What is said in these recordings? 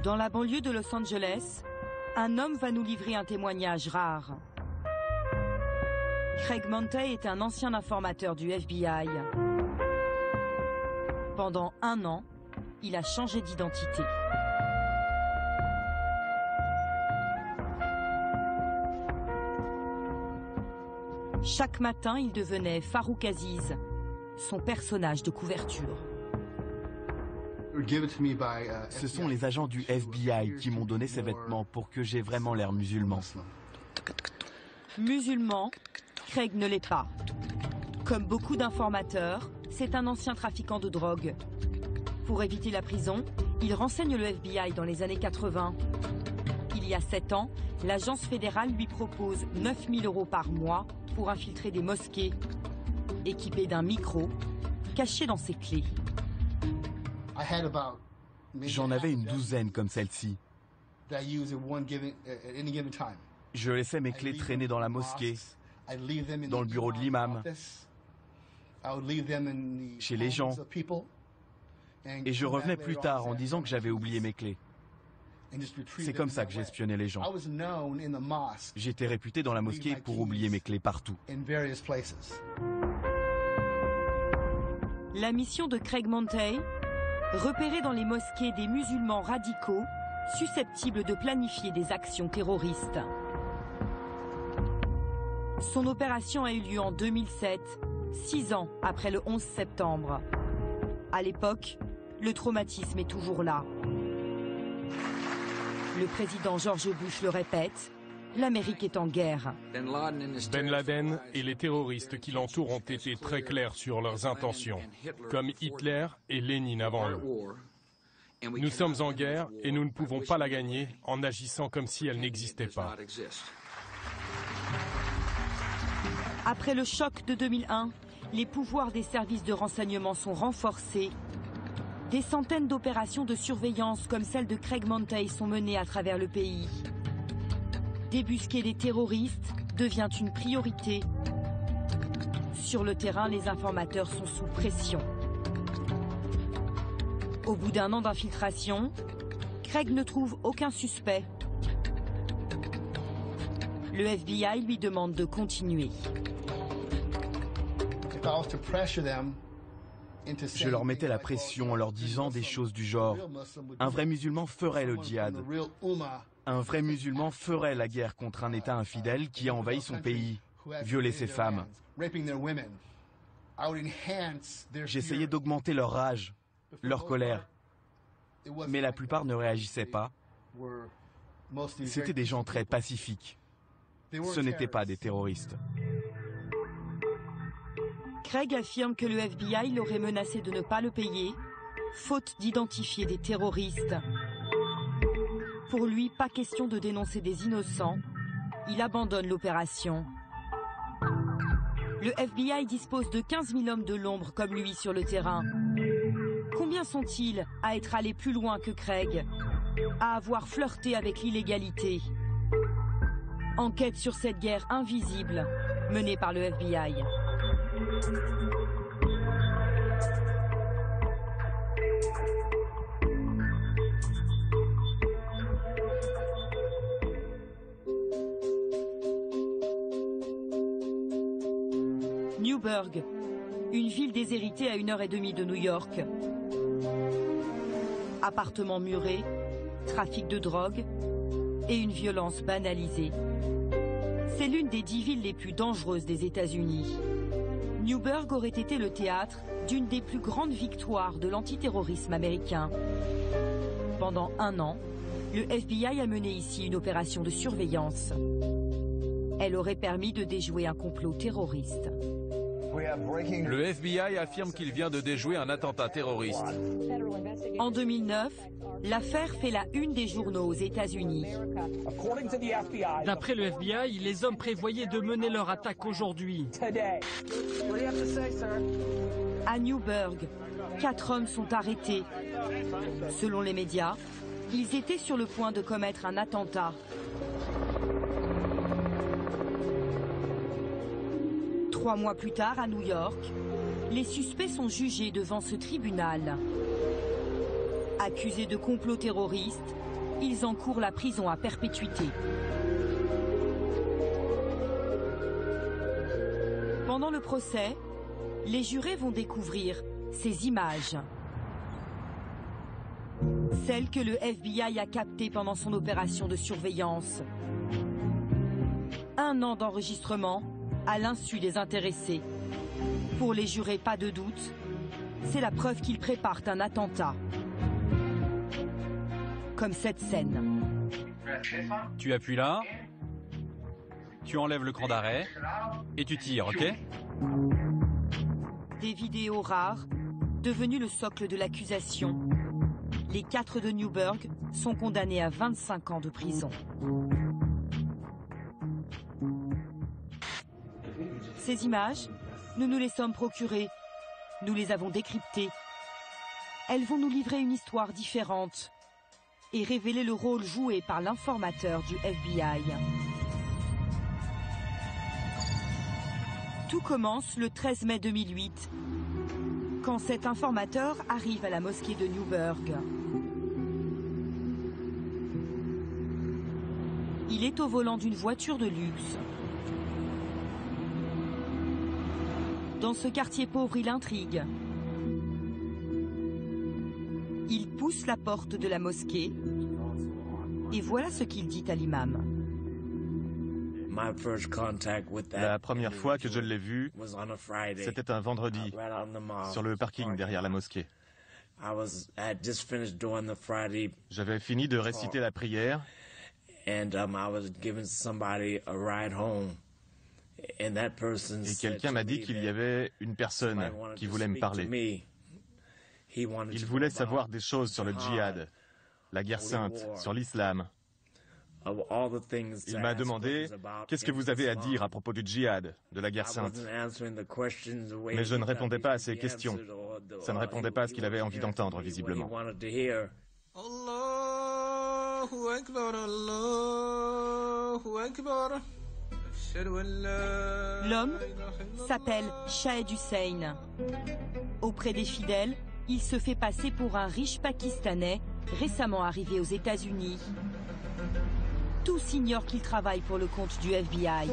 Dans la banlieue de Los Angeles, un homme va nous livrer un témoignage rare. Craig Montey est un ancien informateur du FBI. Pendant 1 an, il a changé d'identité. Chaque matin, il devenait Farouk Aziz, son personnage de couverture. Ce sont les agents du FBI qui m'ont donné ces vêtements pour que j'aie vraiment l'air musulman. Musulman, Craig ne l'est pas. Comme beaucoup d'informateurs, c'est un ancien trafiquant de drogue. Pour éviter la prison, il renseigne le FBI dans les années 80. Il y a 7 ans, l'agence fédérale lui propose 9 000 € par mois pour infiltrer des mosquées, équipé d'un micro, caché dans ses clés. J'en avais une douzaine comme celle-ci. Je laissais mes clés traîner dans la mosquée, dans le bureau de l'imam, chez les gens. Et je revenais plus tard en disant que j'avais oublié mes clés. C'est comme ça que j'espionnais les gens. J'étais réputé dans la mosquée pour oublier mes clés partout. La mission de Craig Montey, repérer dans les mosquées des musulmans radicaux susceptibles de planifier des actions terroristes. Son opération a eu lieu en 2007, 6 ans après le 11 septembre. À l'époque, le traumatisme est toujours là. Le président George Bush le répète, l'Amérique est en guerre. Ben Laden et les terroristes qui l'entourent ont été très clairs sur leurs intentions, comme Hitler et Lénine avant eux. Nous sommes en guerre et nous ne pouvons pas la gagner en agissant comme si elle n'existait pas. Après le choc de 2001, les pouvoirs des services de renseignement sont renforcés. Des centaines d'opérations de surveillance comme celle de Craig Montey sont menées à travers le pays. Débusquer des terroristes devient une priorité. Sur le terrain, les informateurs sont sous pression. Au bout d'1 an d'infiltration, Craig ne trouve aucun suspect. Le FBI lui demande de continuer. Je leur mettais la pression en leur disant des choses du genre « Un vrai musulman ferait le djihad. Un vrai musulman ferait la guerre contre un État infidèle qui a envahi son pays, violé ses femmes. » J'essayais d'augmenter leur rage, leur colère. Mais la plupart ne réagissaient pas. C'étaient des gens très pacifiques. Ce n'étaient pas des terroristes. Craig affirme que le FBI l'aurait menacé de ne pas le payer, faute d'identifier des terroristes. Pour lui, pas question de dénoncer des innocents. Il abandonne l'opération. Le FBI dispose de 15 000 hommes de l'ombre comme lui sur le terrain. Combien sont-ils à être allés plus loin que Craig, à avoir flirté avec l'illégalité? Enquête sur cette guerre invisible menée par le FBI. Newburgh, une ville déshéritée à 1h30 de New York. Appartements murés, trafic de drogue et une violence banalisée. C'est l'une des 10 villes les plus dangereuses des États-Unis. Newburgh aurait été le théâtre d'une des plus grandes victoires de l'antiterrorisme américain. Pendant 1 an, le FBI a mené ici une opération de surveillance. Elle aurait permis de déjouer un complot terroriste. Le FBI affirme qu'il vient de déjouer un attentat terroriste. En 2009, l'affaire fait la une des journaux aux États-Unis. D'après le FBI, les hommes prévoyaient de mener leur attaque aujourd'hui. À Newburgh, 4 hommes sont arrêtés. Selon les médias, ils étaient sur le point de commettre un attentat. 3 mois plus tard, à New York, les suspects sont jugés devant ce tribunal. Accusés de complot terroriste, ils encourent la prison à perpétuité. Pendant le procès, les jurés vont découvrir ces images. Celles que le FBI a captées pendant son opération de surveillance. 1 an d'enregistrement à l'insu des intéressés. Pour les jurés, pas de doute, c'est la preuve qu'ils préparent un attentat. Comme cette scène. Tu appuies là, tu enlèves le cran d'arrêt et tu tires, ok? Des vidéos rares, devenues le socle de l'accusation. Les 4 de Newburgh sont condamnés à 25 ans de prison. Ces images, nous nous les sommes procurées. Nous les avons décryptées. Elles vont nous livrer une histoire différente et révéler le rôle joué par l'informateur du FBI. Tout commence le 13 mai 2008, quand cet informateur arrive à la mosquée de Newburgh. Il est au volant d'une voiture de luxe. Dans ce quartier pauvre, il intrigue. Il pousse la porte de la mosquée et voilà ce qu'il dit à l'imam. La première fois que je l'ai vu, c'était un vendredi, sur le parking derrière la mosquée. J'avais fini de réciter la prière et quelqu'un m'a dit qu'il y avait une personne qui voulait me parler. Il voulait savoir des choses sur le djihad, la guerre sainte, sur l'islam. Il m'a demandé « Qu'est-ce que vous avez à dire à propos du djihad, de la guerre sainte ?» Mais je ne répondais pas à ses questions. Ça ne répondait pas à ce qu'il avait envie d'entendre, visiblement. L'homme s'appelle Shahed Hussein. Auprès des fidèles, il se fait passer pour un riche Pakistanais récemment arrivé aux États-Unis. Tous ignorent qu'il travaille pour le compte du FBI.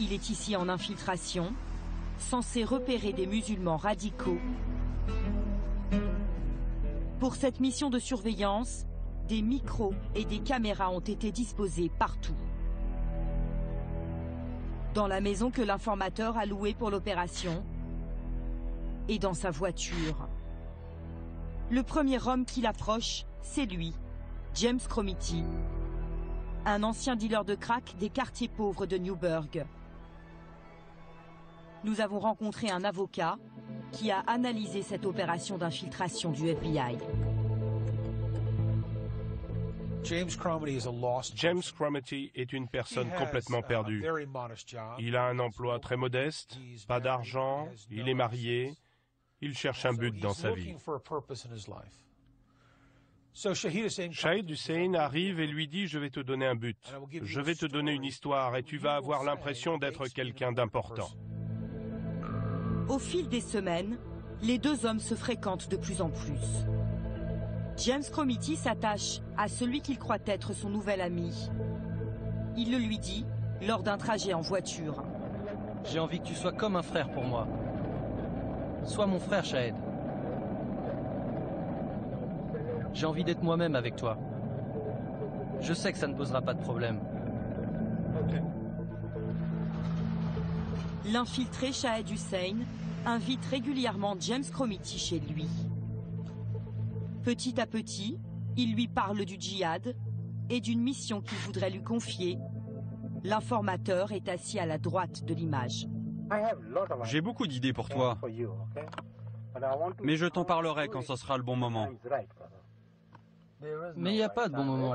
Il est ici en infiltration, censé repérer des musulmans radicaux. Pour cette mission de surveillance, des micros et des caméras ont été disposés partout. Dans la maison que l'informateur a louée pour l'opération et dans sa voiture. Le premier homme qui l'approche, c'est lui, James Cromity, un ancien dealer de crack des quartiers pauvres de Newburgh. Nous avons rencontré un avocat qui a analysé cette opération d'infiltration du FBI. James Cromity est une personne complètement perdue. Il a un emploi très modeste, pas d'argent, il est marié, il cherche un but dans sa vie. Shahed Hussein arrive et lui dit « Je vais te donner un but, je vais te donner une histoire et tu vas avoir l'impression d'être quelqu'un d'important. » Au fil des semaines, les deux hommes se fréquentent de plus en plus. James Cromity s'attache à celui qu'il croit être son nouvel ami. Il le lui dit lors d'un trajet en voiture. J'ai envie que tu sois comme un frère pour moi. Sois mon frère, Shahed. J'ai envie d'être moi-même avec toi. Je sais que ça ne posera pas de problème. L'infiltré Shahed Hussein invite régulièrement James Cromity chez lui. Petit à petit, il lui parle du djihad et d'une mission qu'il voudrait lui confier. L'informateur est assis à la droite de l'image. J'ai beaucoup d'idées pour toi, mais je t'en parlerai quand ce sera le bon moment. Mais il n'y a pas de bon moment.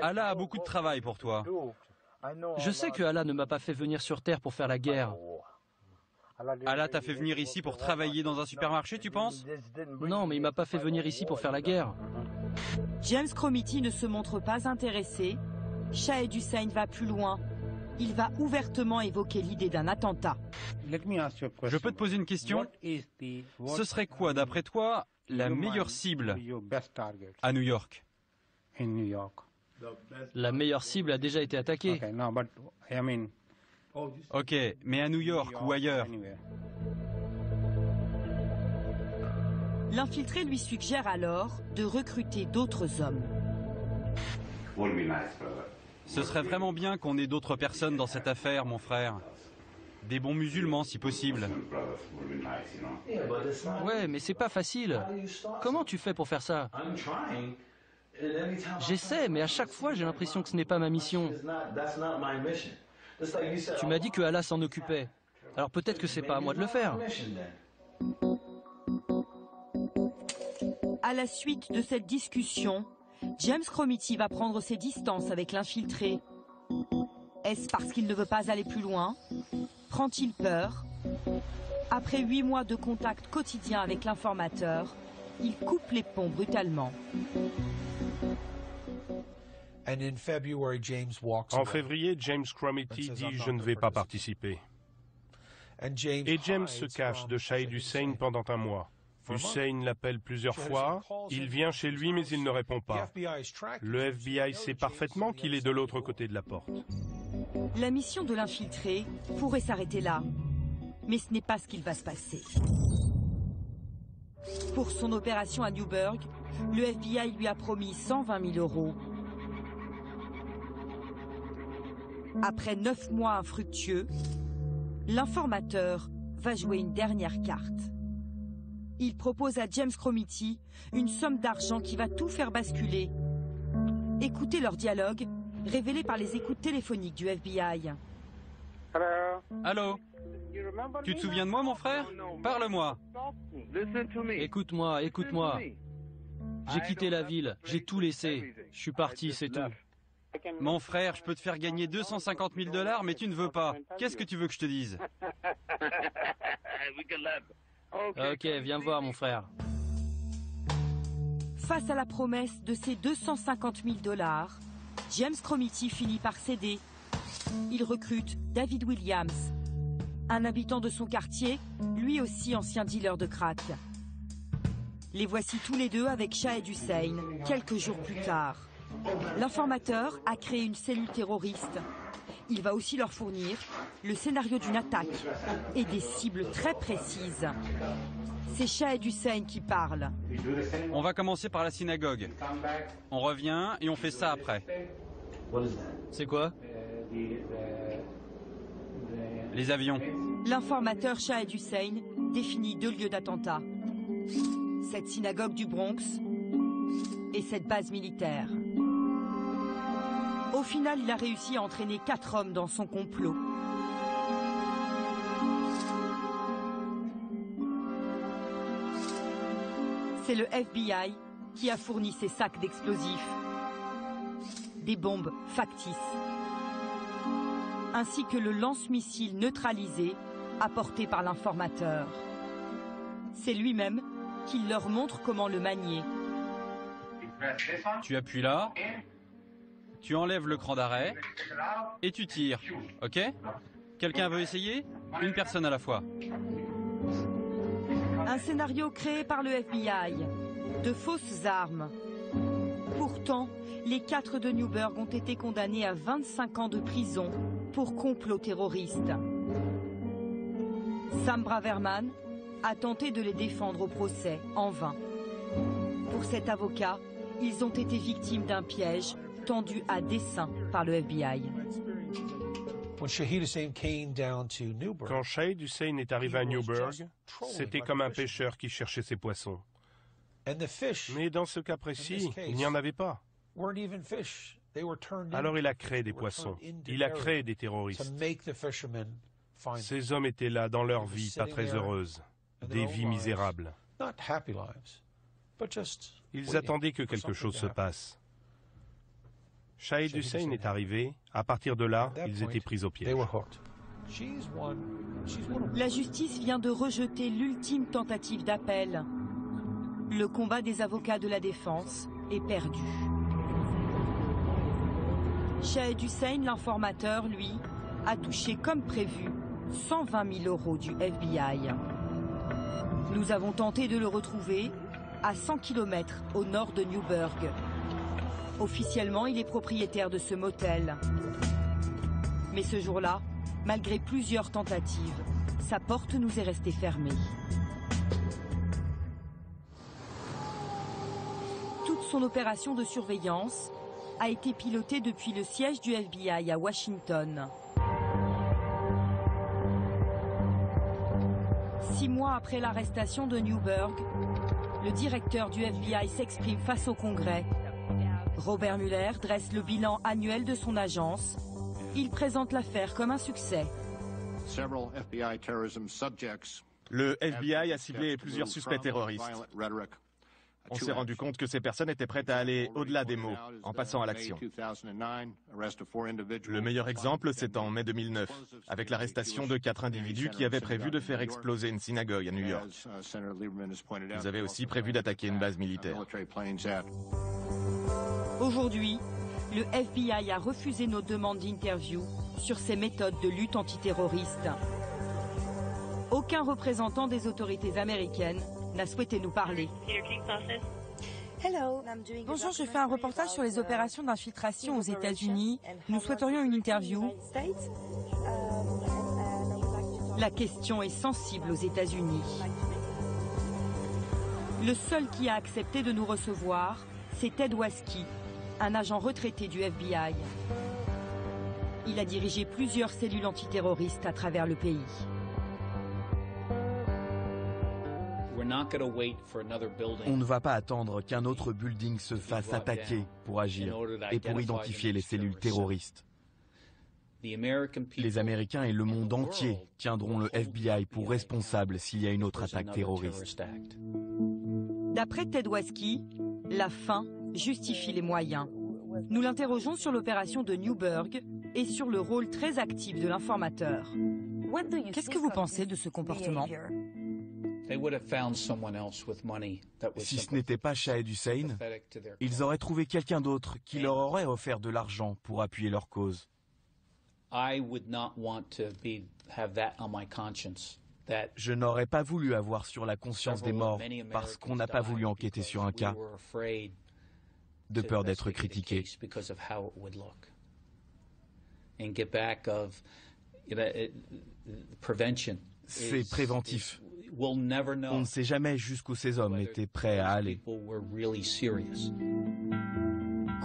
Allah a beaucoup de travail pour toi. Je sais que Allah ne m'a pas fait venir sur Terre pour faire la guerre. Allah t'a fait venir ici pour travailler dans un supermarché, tu penses? Non, mais il m'a pas fait venir ici pour faire la guerre. James Cromity ne se montre pas intéressé. Shahed Hussein va plus loin. Il va ouvertement évoquer l'idée d'un attentat. Je peux te poser une question? Ce serait quoi, d'après toi, la meilleure cible à New York? La meilleure cible a déjà été attaquée. Ok, mais à New York ou ailleurs? L'infiltré lui suggère alors de recruter d'autres hommes. Ce serait vraiment bien qu'on ait d'autres personnes dans cette affaire, mon frère. Des bons musulmans, si possible. Ouais, mais c'est pas facile. Comment tu fais pour faire ça? J'essaie, mais à chaque fois, j'ai l'impression que ce n'est pas ma mission. Tu m'as dit que Allah s'en occupait. Alors peut-être que c'est pas à moi de le faire. À la suite de cette discussion, James Cromity va prendre ses distances avec l'infiltré. Est-ce parce qu'il ne veut pas aller plus loin? Prend-il peur? Après 8 mois de contact quotidien avec l'informateur, il coupe les ponts brutalement. En février, James Cromity dit « Je ne vais pas participer ». Et James se cache de Shahid Hussein pendant un mois. Hussein l'appelle plusieurs fois, il vient chez lui mais il ne répond pas. Le FBI sait parfaitement qu'il est de l'autre côté de la porte. La mission de l'infiltré pourrait s'arrêter là, mais ce n'est pas ce qu'il va se passer. Pour son opération à Newburgh, le FBI lui a promis 120 000 €. Après 9 mois infructueux, l'informateur va jouer une dernière carte. Il propose à James Cromity une somme d'argent qui va tout faire basculer. Écoutez leur dialogue, révélé par les écoutes téléphoniques du FBI. Allô? Tu te souviens de moi, mon frère? Parle-moi. Écoute-moi, écoute-moi. J'ai quitté la ville, j'ai tout laissé. Je suis parti, c'est tout. Mon frère, je peux te faire gagner 250 000 $, mais tu ne veux pas. Qu'est-ce que tu veux que je te dise? Ok, viens voir, mon frère. Face à la promesse de ces 250 000 $, James Cromity finit par céder. Il recrute David Williams, un habitant de son quartier, lui aussi ancien dealer de crack. Les voici tous les deux avec Shahid Hussein, quelques jours plus tard. L'informateur a créé une cellule terroriste. Il va aussi leur fournir le scénario d'une attaque et des cibles très précises. C'est Shahid Hussein qui parle. On va commencer par la synagogue. On revient et on fait ça après. C'est quoi? Les avions. L'informateur Shahid Hussein définit 2 lieux d'attentat. Cette synagogue du Bronx et cette base militaire. Au final, il a réussi à entraîner 4 hommes dans son complot. C'est le FBI qui a fourni ces sacs d'explosifs, des bombes factices, ainsi que le lance-missile neutralisé apporté par l'informateur. C'est lui-même qui leur montre comment le manier. Tu appuies là, tu enlèves le cran d'arrêt et tu tires, ok? Quelqu'un veut essayer? Une personne à la fois. Un scénario créé par le FBI, de fausses armes. Pourtant, les 4 de Newburgh ont été condamnés à 25 ans de prison pour complot terroriste. Sam Braverman a tenté de les défendre au procès, en vain. Pour cet avocat, ils ont été victimes d'un piège tendu à dessein par le FBI. Quand Shahid Hussein est arrivé à Newburgh, c'était comme un pêcheur qui cherchait ses poissons. Mais dans ce cas précis, il n'y en avait pas. Alors il a créé des poissons, il a créé des terroristes. Ces hommes étaient là dans leur vie pas très heureuse, des vies misérables. Ils attendaient que quelque chose se passe. Shahid Hussein est arrivé, à partir de là, ils étaient pris au piège. La justice vient de rejeter l'ultime tentative d'appel. Le combat des avocats de la défense est perdu. Shahid Hussein, l'informateur, lui, a touché comme prévu 120 000 € du FBI. Nous avons tenté de le retrouver, à 100 km au nord de Newburgh. Officiellement, il est propriétaire de ce motel. Mais ce jour-là, malgré plusieurs tentatives, sa porte nous est restée fermée. Toute son opération de surveillance a été pilotée depuis le siège du FBI à Washington. 6 mois après l'arrestation de Newburgh, le directeur du FBI s'exprime face au Congrès. Robert Mueller dresse le bilan annuel de son agence. Il présente l'affaire comme un succès. Le FBI a ciblé plusieurs suspects terroristes. On s'est rendu compte que ces personnes étaient prêtes à aller au-delà des mots, en passant à l'action. Le meilleur exemple, c'est en mai 2009, avec l'arrestation de 4 individus qui avaient prévu de faire exploser une synagogue à New York. Ils avaient aussi prévu d'attaquer une base militaire. Aujourd'hui, le FBI a refusé nos demandes d'interview sur ses méthodes de lutte antiterroriste. Aucun représentant des autorités américaines n'a souhaité nous parler. Bonjour, je fais un reportage sur les opérations d'infiltration aux États-Unis. Nous souhaiterions une interview. La question est sensible aux États-Unis. Le seul qui a accepté de nous recevoir, c'est Ted Waski, un agent retraité du FBI. Il a dirigé plusieurs cellules antiterroristes à travers le pays. On ne va pas attendre qu'un autre building se fasse attaquer pour agir et pour identifier les cellules terroristes. Les Américains et le monde entier tiendront le FBI pour responsable s'il y a une autre attaque terroriste. D'après Ted Waski, la fin justifie les moyens. Nous l'interrogeons sur l'opération de Newburgh et sur le rôle très actif de l'informateur. Qu'est-ce que vous pensez de ce comportement ? Si ce n'était pas Shahed Hussein, ils auraient trouvé quelqu'un d'autre qui leur aurait offert de l'argent pour appuyer leur cause. Je n'aurais pas voulu avoir sur la conscience des morts parce qu'on n'a pas voulu enquêter sur un cas, de peur d'être critiqué. C'est préventif. On ne sait jamais jusqu'où ces hommes étaient prêts à aller.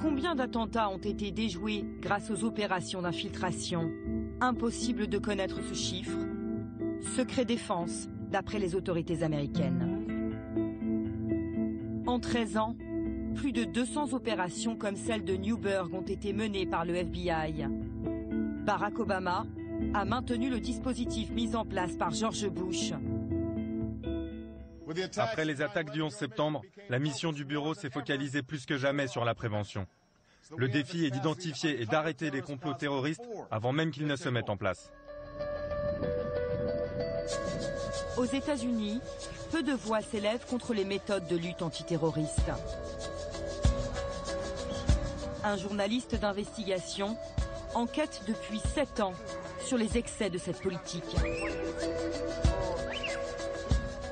Combien d'attentats ont été déjoués grâce aux opérations d'infiltration? Impossible de connaître ce chiffre. Secret défense, d'après les autorités américaines. En 13 ans, plus de 200 opérations comme celle de Newburgh ont été menées par le FBI. Barack Obama a maintenu le dispositif mis en place par George Bush. Après les attaques du 11 septembre, la mission du bureau s'est focalisée plus que jamais sur la prévention. Le défi est d'identifier et d'arrêter les complots terroristes avant même qu'ils ne se mettent en place. Aux États-Unis, peu de voix s'élèvent contre les méthodes de lutte antiterroriste. Un journaliste d'investigation enquête depuis 7 ans sur les excès de cette politique.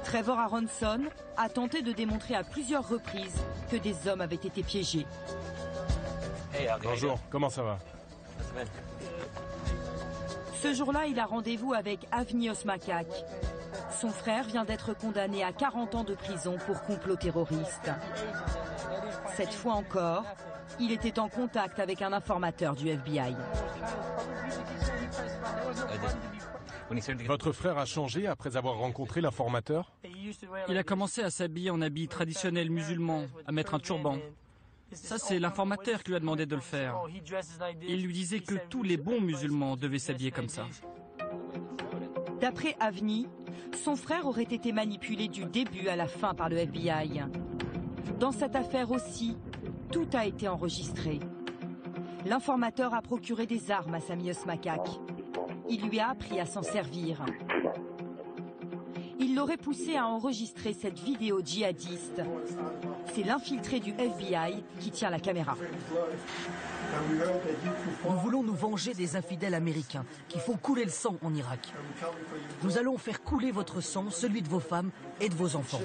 Trevor Aronson a tenté de démontrer à plusieurs reprises que des hommes avaient été piégés. Bonjour, comment ça va? Ce jour-là, il a rendez-vous avec Avni Osmakak. Son frère vient d'être condamné à 40 ans de prison pour complot terroriste. Cette fois encore, il était en contact avec un informateur du FBI. Votre frère a changé après avoir rencontré l'informateur? Il a commencé à s'habiller en habits traditionnels musulmans, à mettre un turban. Ça, c'est l'informateur qui lui a demandé de le faire. Il lui disait que tous les bons musulmans devaient s'habiller comme ça. D'après Avni, son frère aurait été manipulé du début à la fin par le FBI. Dans cette affaire aussi, tout a été enregistré. L'informateur a procuré des armes à Sami Osmakak. Il lui a appris à s'en servir. Il l'aurait poussé à enregistrer cette vidéo djihadiste. C'est l'infiltré du FBI qui tient la caméra. Nous voulons nous venger des infidèles américains qui font couler le sang en Irak. Nous allons faire couler votre sang, celui de vos femmes et de vos enfants.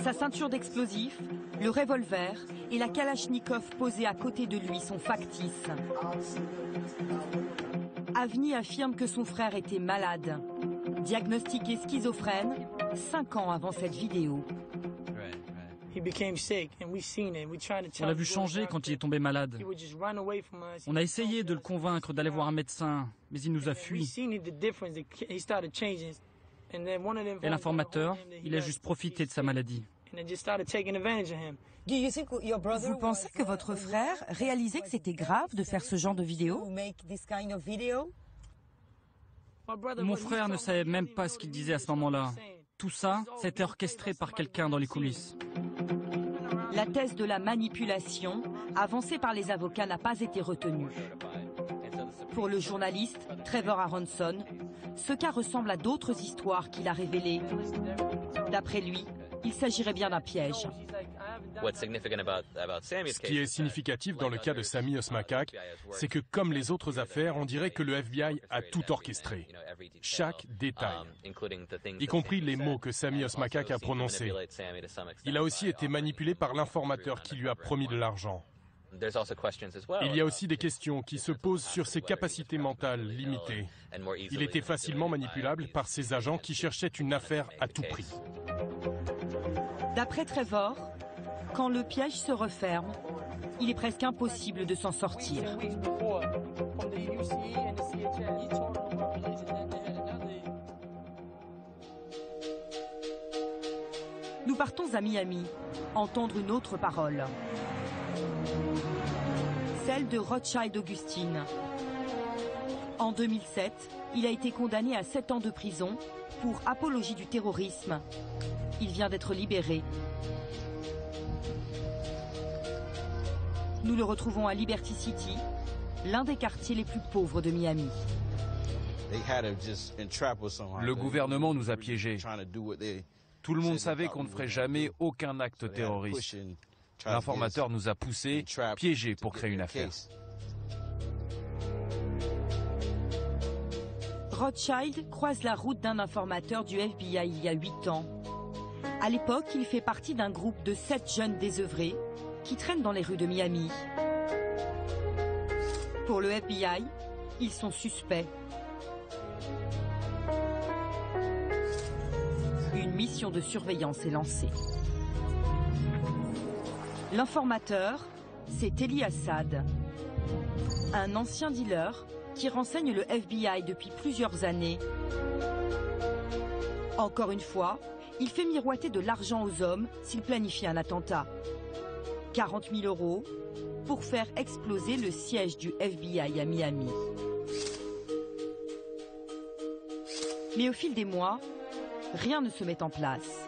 Sa ceinture d'explosifs, le revolver et la Kalachnikov posée à côté de lui sont factices. Avni affirme que son frère était malade, diagnostiqué schizophrène 5 ans avant cette vidéo. On l'a vu changer quand il est tombé malade. On a essayé de le convaincre d'aller voir un médecin, mais il nous a fui. Et l'informateur, il a juste profité de sa maladie. Vous pensez que votre frère réalisait que c'était grave de faire ce genre de vidéo? Mon frère ne savait même pas ce qu'il disait à ce moment-là. Tout ça, c'était orchestré par quelqu'un dans les coulisses. La thèse de la manipulation, avancée par les avocats, n'a pas été retenue. Pour le journaliste Trevor Aronson, ce cas ressemble à d'autres histoires qu'il a révélées. D'après lui, il s'agirait bien d'un piège. Ce qui est significatif dans le cas de Sami Osmakak, c'est que comme les autres affaires, on dirait que le FBI a tout orchestré. Chaque détail, y compris les mots que Sami Osmakak a prononcés. Il a aussi été manipulé par l'informateur qui lui a promis de l'argent. Il y a aussi des questions qui se posent sur ses capacités mentales limitées. Il était facilement manipulable par ses agents qui cherchaient une affaire à tout prix. D'après Trevor, quand le piège se referme, il est presque impossible de s'en sortir. Nous partons à Miami, entendre une autre parole. Celle de Rothschild Augustine. En 2007, il a été condamné à 7 ans de prison pour apologie du terrorisme. Il vient d'être libéré. Nous le retrouvons à Liberty City, l'un des quartiers les plus pauvres de Miami. Le gouvernement nous a piégés. Tout le monde savait qu'on ne ferait jamais aucun acte terroriste. L'informateur nous a poussés, piégés pour créer une affaire. Rothschild croise la route d'un informateur du FBI il y a 8 ans. À l'époque, il fait partie d'un groupe de 7 jeunes désœuvrés qui traînent dans les rues de Miami. Pour le FBI, ils sont suspects. Une mission de surveillance est lancée. L'informateur, c'est Eli Assad, un ancien dealer qui renseigne le FBI depuis plusieurs années. Encore une fois, il fait miroiter de l'argent aux hommes s'il planifie un attentat. 40 000 € pour faire exploser le siège du FBI à Miami. Mais au fil des mois, rien ne se met en place.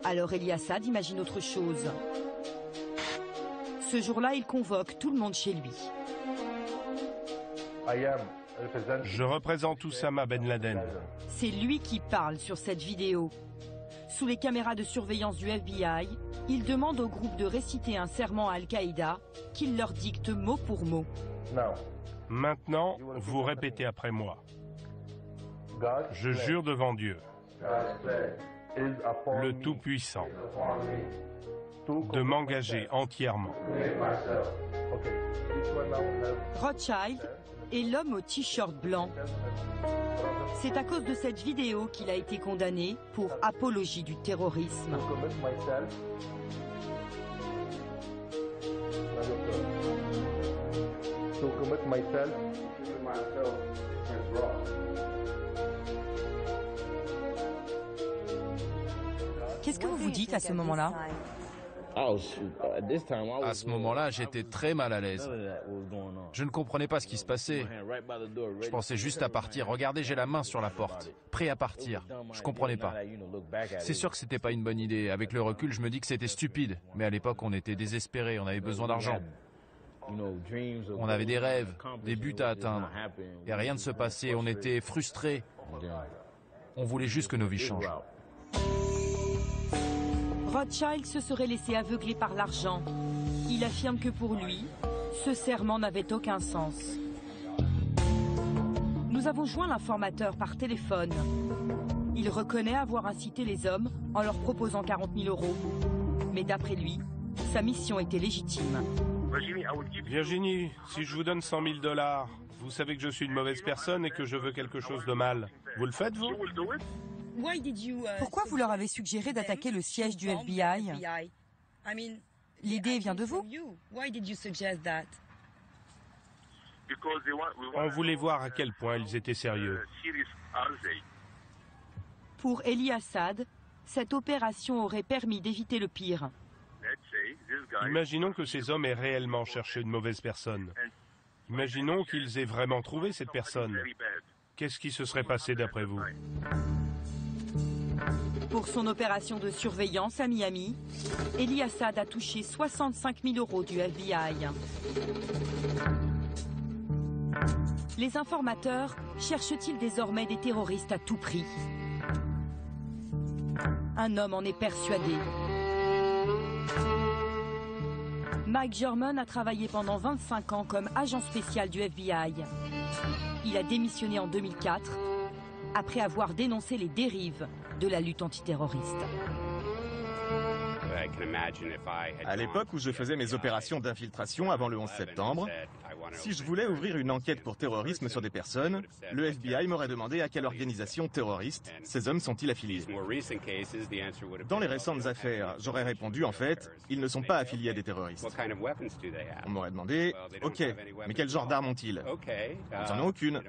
Alors Eli Assad imagine autre chose. Ce jour-là, il convoque tout le monde chez lui. Je représente Oussama Ben Laden. C'est lui qui parle sur cette vidéo. Sous les caméras de surveillance du FBI, il demande au groupe de réciter un serment à Al-Qaïda qu'il leur dicte mot pour mot. Maintenant, vous répétez après moi. Je jure devant Dieu, le Tout-Puissant, de m'engager entièrement. Rothschild est l'homme au t-shirt blanc. C'est à cause de cette vidéo qu'il a été condamné pour apologie du terrorisme. Qu'est-ce que vous vous dites à ce moment-là? À ce moment-là, j'étais très mal à l'aise. Je ne comprenais pas ce qui se passait. Je pensais juste à partir. Regardez, j'ai la main sur la porte, prêt à partir. Je comprenais pas. C'est sûr que c'était pas une bonne idée. Avec le recul, je me dis que c'était stupide. Mais à l'époque, on était désespérés, on avait besoin d'argent. On avait des rêves, des buts à atteindre. Et rien ne se passait, on était frustrés. On voulait juste que nos vies changent. Rothschild se serait laissé aveugler par l'argent. Il affirme que pour lui, ce serment n'avait aucun sens. Nous avons joint l'informateur par téléphone. Il reconnaît avoir incité les hommes en leur proposant 40 000 €. Mais d'après lui, sa mission était légitime. Virginie, si je vous donne 100 000 $, vous savez que je suis une mauvaise personne et que je veux quelque chose de mal. Vous le faites, vous? Pourquoi vous leur avez suggéré d'attaquer le siège du FBI? L'idée vient de vous? On voulait voir à quel point ils étaient sérieux. Pour Elie Assad, cette opération aurait permis d'éviter le pire. Imaginons que ces hommes aient réellement cherché une mauvaise personne. Imaginons qu'ils aient vraiment trouvé cette personne. Qu'est-ce qui se serait passé d'après vous? Pour son opération de surveillance à Miami, Elie Assad a touché 65 000 € du FBI. Les informateurs cherchent-ils désormais des terroristes à tout prix? Un homme en est persuadé. Mike German a travaillé pendant 25 ans comme agent spécial du FBI. Il a démissionné en 2004, après avoir dénoncé les dérives de la lutte antiterroriste. À l'époque où je faisais mes opérations d'infiltration avant le 11 septembre, si je voulais ouvrir une enquête pour terrorisme sur des personnes, le FBI m'aurait demandé à quelle organisation terroriste ces hommes sont-ils affiliés. Dans les récentes affaires, j'aurais répondu en fait, ils ne sont pas affiliés à des terroristes. On m'aurait demandé, ok, mais quel genre d'armes ont-ils? Ils n'en ont aucune.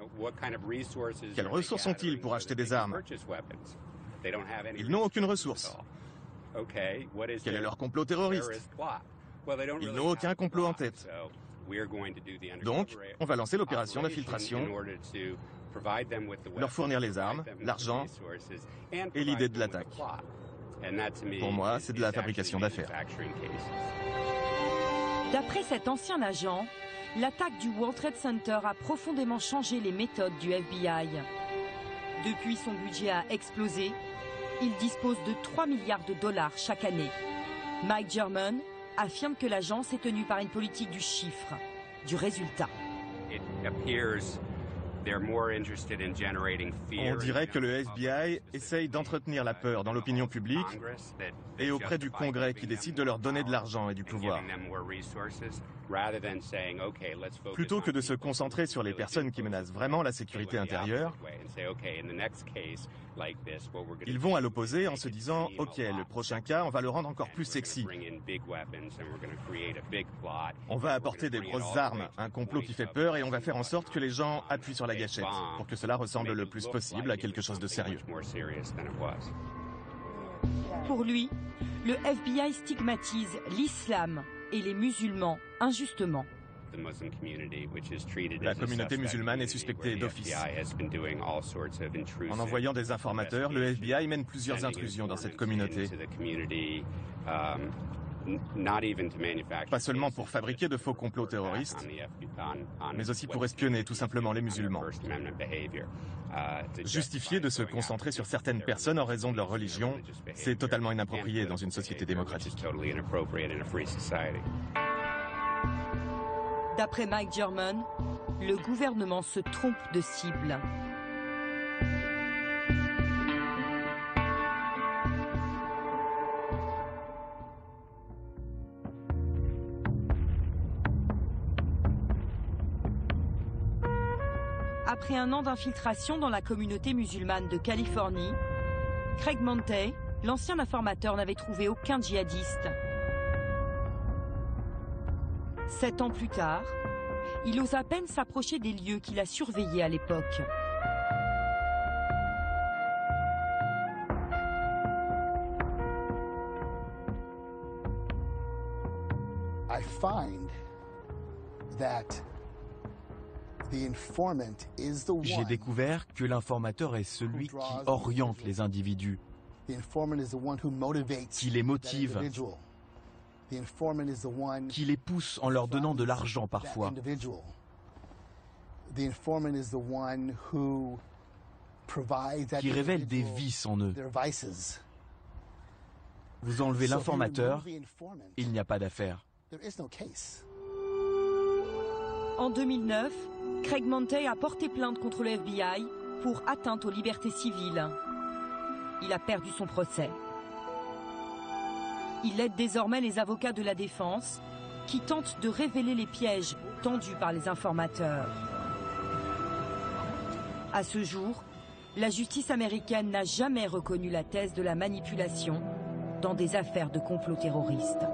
Quelles ressources ont-ils pour acheter des armes? Ils n'ont aucune ressource. Quel est leur complot terroriste? Ils n'ont aucun complot en tête. Donc, on va lancer l'opération d'infiltration, leur fournir les armes, l'argent et l'idée de l'attaque. Pour moi, c'est de la fabrication d'affaires. D'après cet ancien agent, l'attaque du World Trade Center a profondément changé les méthodes du FBI. Depuis, son budget a explosé. Il dispose de 3 milliards de $ chaque année. Mike German affirme que l'agence est tenue par une politique du chiffre, du résultat. On dirait que le FBI essaye d'entretenir la peur dans l'opinion publique et auprès du Congrès qui décide de leur donner de l'argent et du pouvoir. Plutôt que de se concentrer sur les personnes qui menacent vraiment la sécurité intérieure, ils vont à l'opposé en se disant « Ok, le prochain cas, on va le rendre encore plus sexy. On va apporter des grosses armes, un complot qui fait peur et on va faire en sorte que les gens appuient sur la gâchette pour que cela ressemble le plus possible à quelque chose de sérieux. » Pour lui, le FBI stigmatise l'islam et les musulmans injustement. La communauté musulmane est suspectée d'office. En envoyant des informateurs, le FBI mène plusieurs intrusions dans cette communauté. Pas seulement pour fabriquer de faux complots terroristes, mais aussi pour espionner tout simplement les musulmans. Justifier de se concentrer sur certaines personnes en raison de leur religion, c'est totalement inapproprié dans une société démocratique. D'après Mike German, le gouvernement se trompe de cible. Après un an d'infiltration dans la communauté musulmane de Californie, Craig Montey, l'ancien informateur, n'avait trouvé aucun djihadiste. 7 ans plus tard, il ose à peine s'approcher des lieux qu'il a surveillés à l'époque. J'ai découvert que l'informateur est celui qui oriente les individus, qui les motive, qui les pousse en leur donnant de l'argent parfois. Qui révèle des vices en eux. Vous enlevez l'informateur, il n'y a pas d'affaire. En 2009, Craig Montey a porté plainte contre le FBI pour atteinte aux libertés civiles. il a perdu son procès. Il aide désormais les avocats de la défense qui tentent de révéler les pièges tendus par les informateurs. À ce jour, la justice américaine n'a jamais reconnu la thèse de la manipulation dans des affaires de complot terroriste.